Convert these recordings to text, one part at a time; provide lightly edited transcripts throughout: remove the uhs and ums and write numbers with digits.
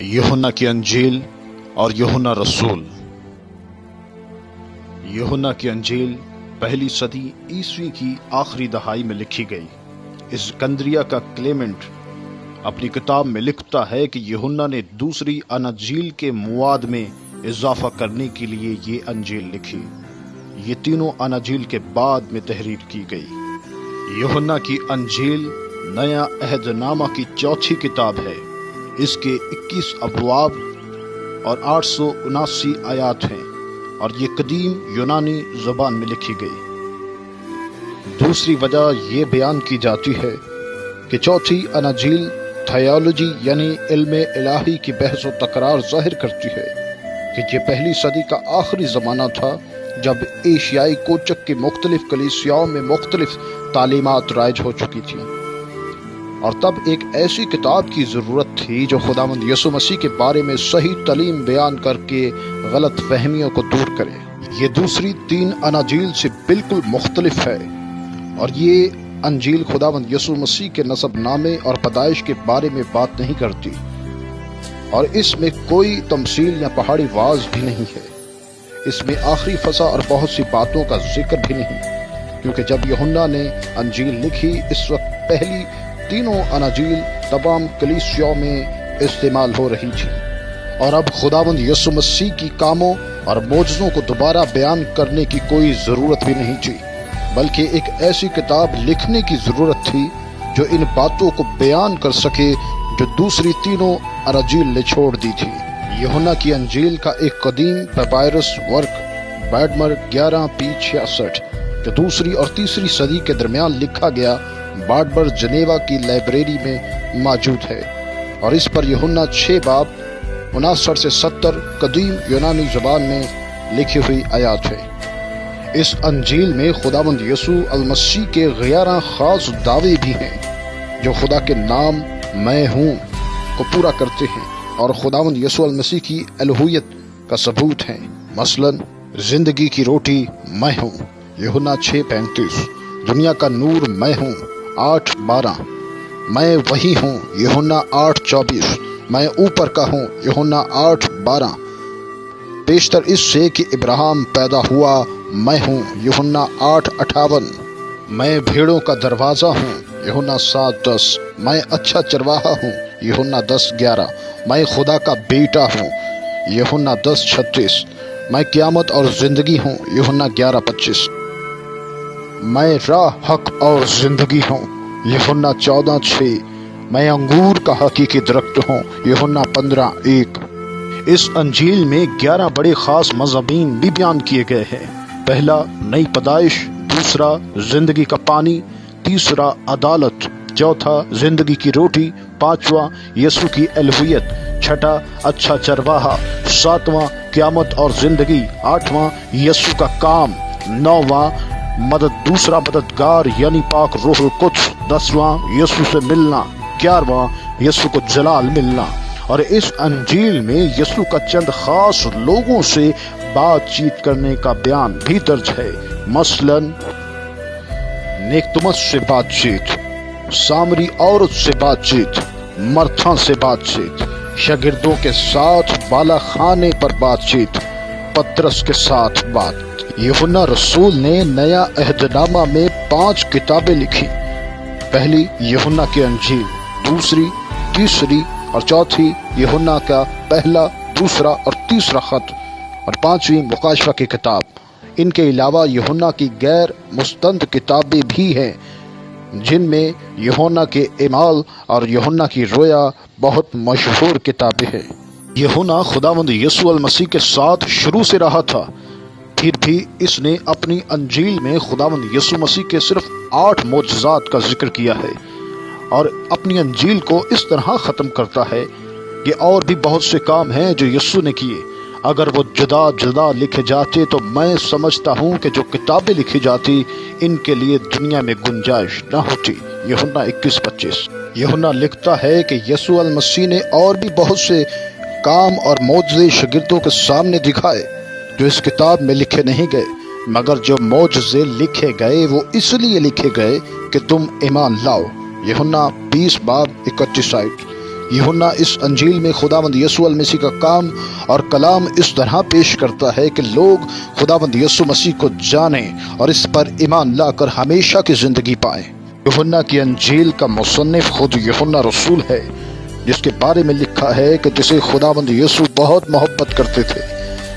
यूहन्ना की अंजील और यूहन्ना रसूल। यूहन्ना की अंजील पहली सदी ईस्वी की आखिरी दहाई में लिखी गई। इस्कंदरिया का क्लेमेंट अपनी किताब में लिखता है कि यूहन्ना ने दूसरी अनाजील के मुआद में इजाफा करने के लिए ये अंजील लिखी। ये तीनों अनाजील के बाद में तहरीर की गई। यूहन्ना की अंजील नया अहदनामा की चौथी किताब है। इसके 21 अबवाब और 879 आयात हैं और ये कदीम यूनानी ज़बान में लिखी गई। दूसरी वजह ये बयान की जाती है कि चौथी अनाजील थियोलॉजी यानी इल्म इलाही की बहस व तकरार जाहिर करती है कि ये पहली सदी का आखिरी ज़माना था जब एशियाई कोचक की मुख्तलिफ कलीसियाओं में मुख्तलिफ तालीमात राइज हो चुकी थी, और तब एक ऐसी किताब की ज़रूरत थी जो खुदावंद यसु मसीह के बारे में सही तालीम बयान करके गलत फहमियों को दूर करे। ये दूसरी 3 अनाजील से बिल्कुल मुख्तलिफ है और ये अंजील खुदावंद यसु मसीह के नसब नामे और पैदाइश के बारे में बात नहीं करती, और इसमें कोई तमसील या पहाड़ी वाज भी नहीं है। इसमें आखिरी फसा और बहुत सी बातों का जिक्र भी नहीं, क्योंकि जब यूहन्ना ने अंजील लिखी इस वक्त पहली तीनों अनाजील तमाम कलीसियाओं में इस्तेमाल हो रही थी, और अब खुदावंद यसु मसीह की कामों और मोजज़ों को दोबारा बयान करने की कोई ज़रूरत भी नहीं थी, बल्कि एक ऐसी किताब लिखने की ज़रूरत थी जो इन बातों को बयान कर सके जो दूसरी तीनों अनाजील ने छोड़ दी थी। यूहन्ना की अंजील का एक कदीम पैपायरस वर्क बैडमर 11p66 जो दूसरी और तीसरी सदी के दरमियान लिखा गया बाडबर जनेवा की लाइब्रेरी में मौजूद है, और इस पर यूहन्ना 6 बाब 59 से 70 कदीम यूनानी ज़बान में लिखी हुई आयात है। इस अंजील में खुदावंद यसू अल मसीह के 11 खास दावे भी हैं जो खुदा के नाम मैं हूँ को पूरा करते हैं और खुदावंद यसू अल मसीह की अलूहियत का सबूत है। मसलन जिंदगी की रोटी मैं हूँ, यूहन्ना 6:35, दुनिया का नूर मैं हूँ, 8:12, मैं वही हूँ, यूहन्ना 8:24, मैं ऊपर का हूँ, यूहन्ना 8:12, पेशतर इससे कि इब्राहिम पैदा हुआ मैं हूँ, यूहन्ना 8:58, मैं भेड़ों का दरवाज़ा हूँ, यूहन्ना 7:10, मैं अच्छा चरवाहा हूँ, यूहन्ना 10:11, मैं खुदा का बेटा हूँ, यूहन्ना 10:36, मैं क़यामत और ज़िंदगी हूँ, यूहन्ना 11:25, मैं राह हक और ज़िंदगी हूँ, यूहन्ना 14:6, मैं अंगूर का हकीकी दरख्त हूँ, यूहन्ना 15:1। इस अंजील में 11 बड़े खास मज़ामीन भी बयान किए गए हैं। पहला नई पैदाइश, दूसरा जिंदगी का पानी, तीसरा अदालत, चौथा जिंदगी की रोटी, पांचवा यसु की अलूहियत, छठा अच्छा चरवाहा, सातवां क़यामत और जिंदगी, आठवां यसु का काम, नौवां दूसरा मददगार यानी पाक रूहुल कुद्स, 10वां यसु से मिलना, 11वां यसु को जलाल मिलना। और इस अंजील में यसु का चंद खास लोगों से बातचीत करने का बयान भी दर्ज है। मसलन निकतमस से बातचीत, सामरी औरत से बातचीत, मरथा से बातचीत, शागिर्दों के साथ बाला खाने पर बातचीत, पतरस के साथ बात। यूहन्ना रसूल ने नया अहदनामा में 5 किताबें लिखी। पहली यूहन्ना की अंजील, दूसरी, तीसरी और चौथी यूहन्ना का पहला, दूसरा और तीसरा खत, और 5वीं मुकाशफा की किताब। इनके अलावा यूहन्ना की गैर मुस्तंद किताबें भी हैं जिनमें यूहन्ना के इमाल और यूहन्ना की रोया बहुत मशहूर किताबें हैं। यूहन्ना खुदावंद यसू अल मसीह के साथ शुरू से रहा था, फिर भी इसने अपनी अंजील में खुदावंद यसू मसीह के सिर्फ 8 मोजज़ात का जिक्र किया है, और अपनी अंजील को इस तरह ख़त्म करता है कि और भी बहुत से काम हैं जो यीशु ने किए। अगर वो जुदा जुदा लिखे जाते तो मैं समझता हूँ कि जो किताबें लिखी जाती इनके लिए दुनिया में गुंजाइश न होती। यूहन्ना 21:25। यूहन्ना लिखता है कि यीशु अल मसीह ने और भी बहुत से काम और मौजज़े शागिर्दों के सामने दिखाए जो इस किताब में लिखे नहीं गए, मगर जो मौजज़े लिखे गए वो इसलिए लिखे गए कि तुम ईमान लाओ। यूहन्ना 20:31। यूहन्ना इस अंजील में खुदावंद यीशु मसीह का काम और कलाम इस तरह पेश करता है कि लोग खुदावंद यीशु मसीह को जानें और इस पर ईमान लाकर हमेशा की जिंदगी पाएं। यूहन्ना की अंजील का मुसन्निफ खुद यूहन्ना रसूल है, जिसके बारे में लिखा है कि जिसे खुदावंद यीशु बहुत मोहब्बत करते थे।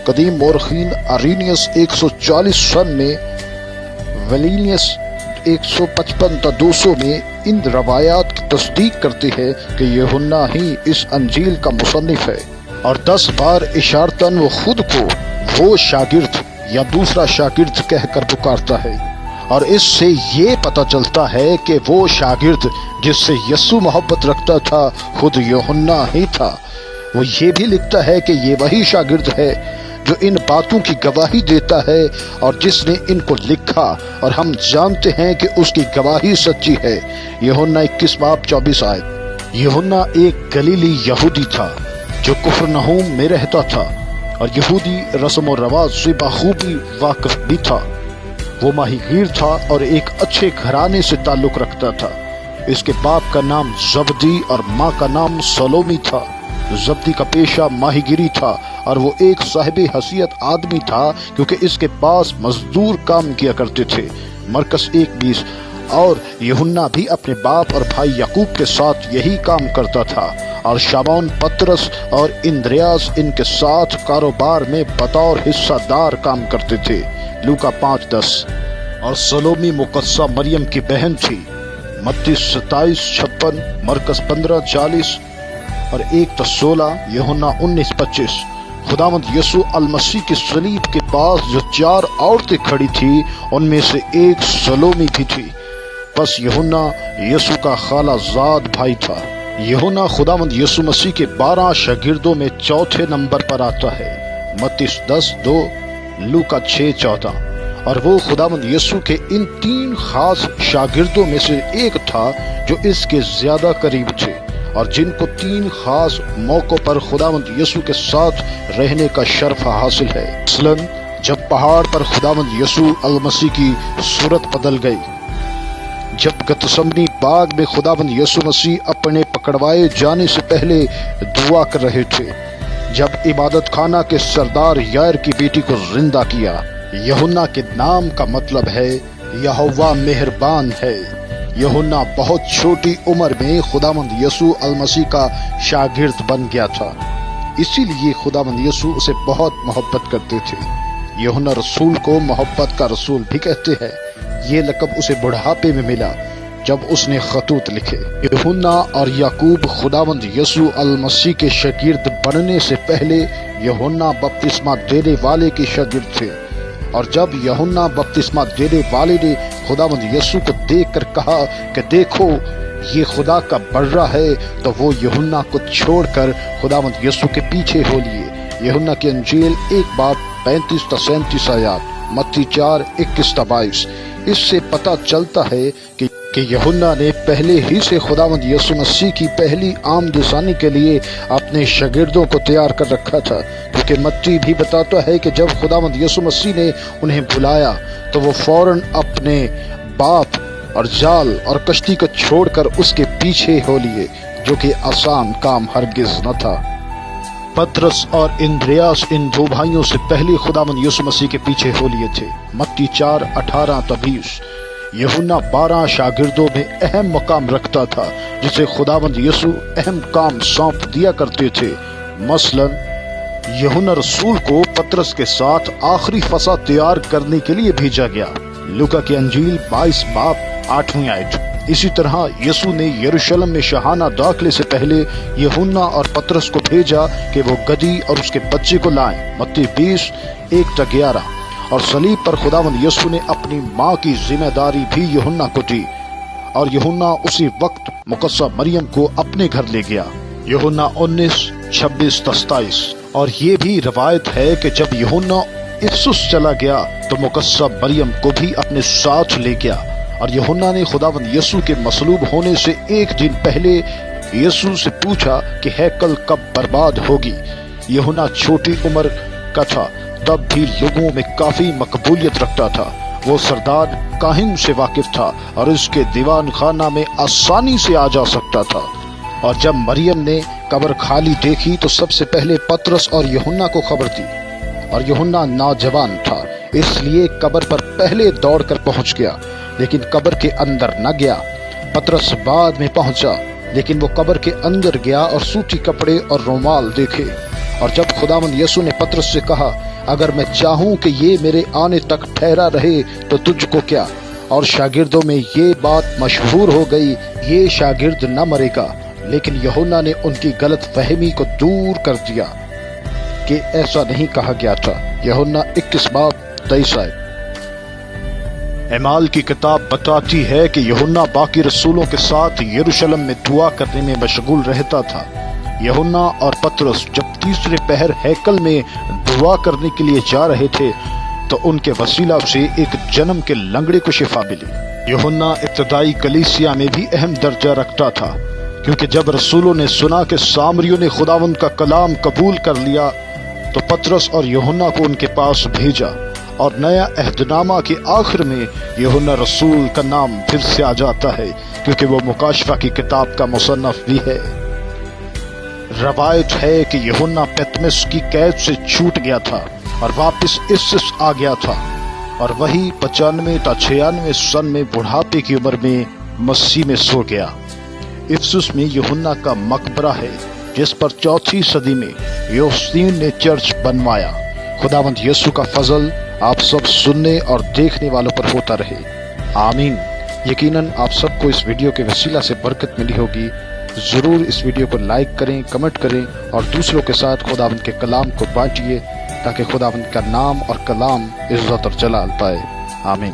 कदीम मौरखीन आरीनियस 140 सन में, वेलिनियस 155-200 में इन रवायात की तस्दीक करती है कि यूहन्ना ही इस अंजील का मुसन्निफ है, और 10 बार इशारतन वो खुद को वो शागिर्द या दूसरा शागिर्द कहकर पुकारता है। और इससे ये पता चलता है कि वो शागिर्द जिससे यीशु मोहब्बत रखता था खुद यूहन्ना ही था। वो ये भी लिखता है कि ये वही शागिर्द है जो इन बातों की गवाही देता है और जिसने इनको लिखा, और हम जानते हैं कि उसकी गवाही सच्ची है। यूहन्ना 21 बाब 24 आयत। यूहन्ना एक गलीली यहूदी था जो कुफरनहूम में रहता था और यहूदी रस्म और रवाज से बखूबी वाकिफ भी था। वो माहीगीर था और एक अच्छे घराने से ताल्लुक रखता था। इसके बाप का नाम जब्दी और माँ का नाम सलोमी था। जब्दी का पेशा माहीगिरी था और वो एक साहिब हसीयत आदमी था, क्योंकि इसके पास मजदूर काम किया करते थे। मरकस 1:20। और यूहन्ना भी अपने बाप और भाई याकूब के साथ यही काम करता था, और शामौन, पतरस और इंद्रियास इनके साथ कारोबार में बतौर हिस्सादार काम करते थे। लूका 5:10। और सलोमी मुकद्दसा मरियम की बहन थी। मत्ती 27:56, मरकस 15:40 और 1:16, यूहन्ना 19:25। खुदावंद यीशु अलमसीह की सलीब के पास जो 4 औरतें खड़ी थी, उनमें से एक सलोमी भी थी। बस यूहन्ना यीशु का खालाजाद भाई था। यूहन्ना खुदावंद यीशु मसीह के 12 शागिर्दों में चौथे नंबर पर आता है। मत्ती 10:2, लूका 6:14। और वो खुदावंद यीशु के इन 3 खास शागिर्दों में से एक था जो इसके ज्यादा करीब थे, और जिनको 3 खास मौकों पर खुदावंद यीशु के साथ रहने का शर्फ हासिल है। मसलन जब पहाड़ पर खुदावंद यीशु अलमसीह की सूरत बदल गई, जब गतसमनी बाग में खुदावंद यीशु मसीह अपने पकड़वाए जाने से पहले दुआ कर रहे थे, जब इबादत खाना के सरदार यार की बेटी को जिंदा किया। यूहन्ना के नाम का मतलब है यहोवा मेहरबान है। यूहन्ना बहुत छोटी उम्र में खुदावंद यीशु अलमसीह का शागिर्द बन गया था, इसीलिए खुदावंद यीशु उसे बहुत मोहब्बत करते थे। यूहन्ना रसूल को मोहब्बत का रसूल भी कहते हैं। ये लक़ब उसे बुढ़ापे में मिला जब उसने खतूत लिखे। यूहन्ना और याकूब खुदावंद यीशु अलमसीह के शागिर्द बनने से पहले यूहन्ना बपतिस्मा देने वाले के शागिर्द थे, और जब यूहन्ना बपतिस्मा देने वाले ने खुदावंद यीशु को देखकर कहा कि देखो ये खुदा का बर्रा है, तो वो यूहन्ना को छोड़कर खुदावंद यीशु के पीछे हो लिए। यूहन्ना की अंजील 1 बाब 35-37 आयत, मत्ती 4:21-22। इससे पता चलता है कि यूहन्ना ने पहले ही से खुदावंद यीशु मसीह की पहली आमदसानी के लिए अपने शागिर्दों को तैयार कर रखा था, क्योंकि मत्ती भी बताता है कि जब खुदावंद यीशु मसीह ने उन्हें बुलाया तो वो फौरन अपने बाप और जाल और कश्ती को छोड़कर उसके पीछे हो लिए, जो कि आसान काम हरगिज न था। पतरस और इंद्रियास इन 2 भाइयों से पहले खुदावंद यीशु मसीह के पीछे हो लिए थे। मत्ती 4:18-20। यूहन्ना 12 शागिर्दों में अहम मकाम रखता था, जिसे खुदावंद यीशु अहम काम सौंप दिया करते थे। मसलन यूहन्ना रसूल को पतरस के साथ आखिरी फसा तैयार करने के लिए भेजा गया। लूका की अंजील 22 बाब 8वीं आयत। इसी तरह यीशु ने यरूशलेम में शाहाना दाखिले से पहले यूहन्ना और पतरस को भेजा कि वो गधी और उसके बच्चे को लाएं। मत्ती 20:1-11। और सलीब पर खुदावंद यीशु ने अपनी माँ की जिम्मेदारी भी यूहन्ना को दी, और यूहन्ना उसी वक्त मुकद्दसा मरियम को अपने घर ले गया। यूहन्ना 19:26-27। और ये भी रवायत है कि जब यूहन्ना इफसुस चला गया तो मुकद्दसा मरियम को भी अपने साथ ले गया, और यूहन्ना ने खुदावंद यीशु के मसलूब होने से 1 दिन पहले यीशु से पूछा कि हैकल कब बर्बाद होगी। यूहन्ना छोटी उम्र का था, तब भी लोगों में काफी मकबूलियत रखता था। वो सरदार काहिन से वाकिफ था और उसके दीवान खाना में आसानी से आ जा सकता था। اور جب مریم نے قبر خالی دیکھی تو سب سے پہلے پطرس اور یوحنا کو خبر دی، اور یوحنا نوجوان تھا اس لیے قبر پر پہلے دوڑ کر پہنچ گیا، لیکن قبر کے اندر نہ گیا۔ پطرس بعد میں پہنچا، لیکن وہ قبر کے اندر گیا اور سوتی کپڑے اور رومال دیکھے۔ اور جب خداوند یسوع نے پطرس سے کہا، اگر میں چاہوں کہ یہ میرے آنے تک ٹھہرا رہے تو تجھ کو کیا؟ اور شاگردوں میں یہ بات مشہور ہو گئی، یہ شاگرد نہ مرے گا۔ لیکن یوحنا نے ان کی غلط فہمی کو دور کر دیا کہ ایسا نہیں کہا گیا تھا۔ یوحنا 21:23 آیت۔ اعمال کی کتاب بتاتی ہے کہ یوحنا باقی رسولوں کے ساتھ یروشلم میں دعا کرنے میں مشغول رہتا تھا۔ یوحنا اور پطرس جب تیسرے پہر ہیکل میں دعا کرنے کے لیے جا رہے تھے تو ان کے وسیلہ سے ایک جنم کے لنگڑے کو شفا ملی۔ یوحنا ابتدائی کلیسیا میں بھی اہم درجہ رکھتا تھا، کیونکہ جب رسولوں نے سنا کہ سامریوں نے خداوند کا کلام قبول کر لیا تو پطرس اور یوحنا کو ان کے پاس بھیجا، اور نیا عہد نامہ کے آخر میں یوحنا رسول کا نام پھر سے آ جاتا ہے، کیونکے وہ مکاشفہ کی کتاب کا مصنف بھی ہے۔ روایت ہے کہ یوحنا پتمس کی قید سے چھوٹ گیا تھا اور واپس افسس آ گیا تھا، اور وہی 95 تا 96 سن میں بڑھاپے کی عمر میں مسیح میں سو گیا۔ افسس میں یوحنا کا مقبرہ ہے جس پر 4 صدی میں یوستین نے چرچ بنوایا۔ خداوند یسوع کا فضل آپ سب سننے اور دیکھنے والوں پر ہوتا رہے، آمین۔ یقیناً آپ سب کو اس ویڈیو کے وسیلہ سے برکت ملی ہوگی۔ ضرور اس ویڈیو کو لائک کریں، کمنٹ کریں اور دوسروں کے ساتھ خداوند کے کلام کو بانٹیے تاکہ خداوند کا نام اور کلام عزت اور جلال پائے، آمین۔